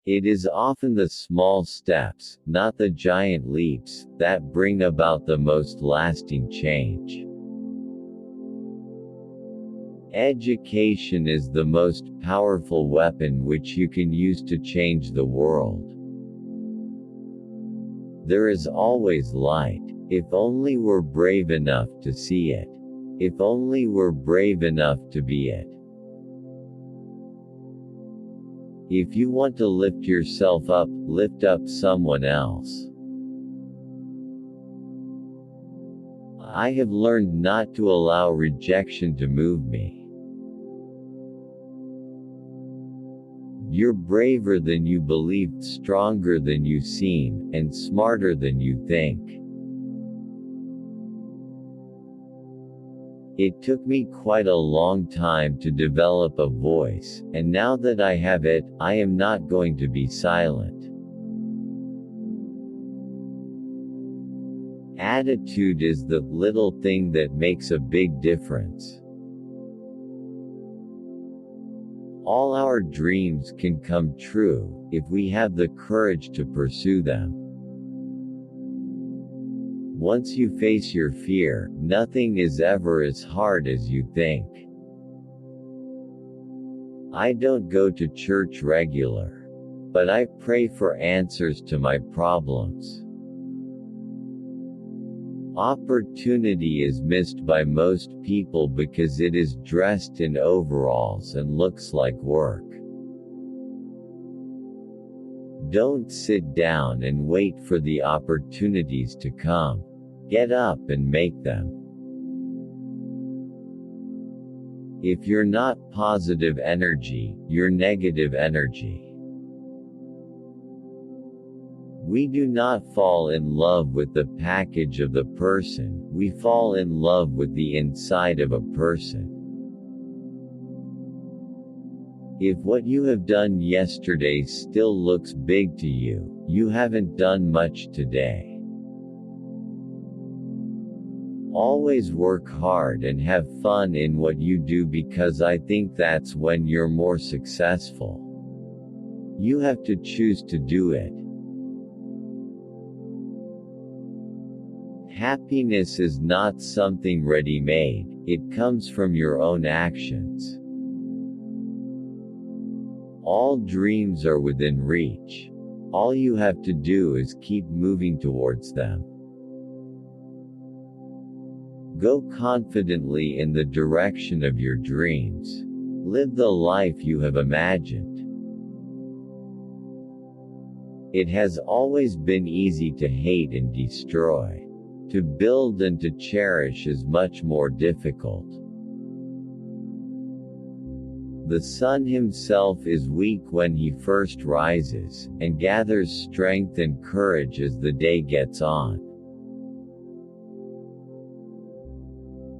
It is often the small steps, not the giant leaps, that bring about the most lasting change. Education is the most powerful weapon which you can use to change the world. There is always light, if only we're brave enough to see it. If only we're brave enough to be it. If you want to lift yourself up, lift up someone else. I have learned not to allow rejection to move me. You're braver than you believe, stronger than you seem, and smarter than you think. It took me quite a long time to develop a voice, and now that I have it, I am not going to be silent. Attitude is the little thing that makes a big difference. All our dreams can come true, if we have the courage to pursue them. Once you face your fear, nothing is ever as hard as you think. I don't go to church regular, but I pray for answers to my problems. Opportunity is missed by most people because it is dressed in overalls and looks like work. Don't sit down and wait for the opportunities to come. Get up and make them. If you're not positive energy, you're negative energy. We do not fall in love with the package of the person, we fall in love with the inside of a person. If what you have done yesterday still looks big to you, you haven't done much today. Always work hard and have fun in what you do because I think that's when you're more successful. You have to choose to do it. Happiness is not something ready-made, it comes from your own actions. All dreams are within reach. All you have to do is keep moving towards them. Go confidently in the direction of your dreams. Live the life you have imagined. It has always been easy to hate and destroy. To build and to cherish is much more difficult. The sun himself is weak when he first rises, and gathers strength and courage as the day gets on.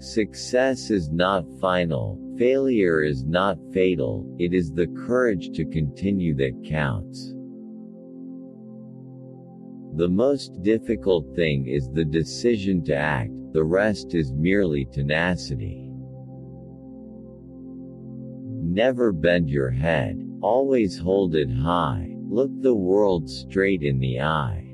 Success is not final, failure is not fatal, it is the courage to continue that counts. The most difficult thing is the decision to act, the rest is merely tenacity. Never bend your head, always hold it high, look the world straight in the eye.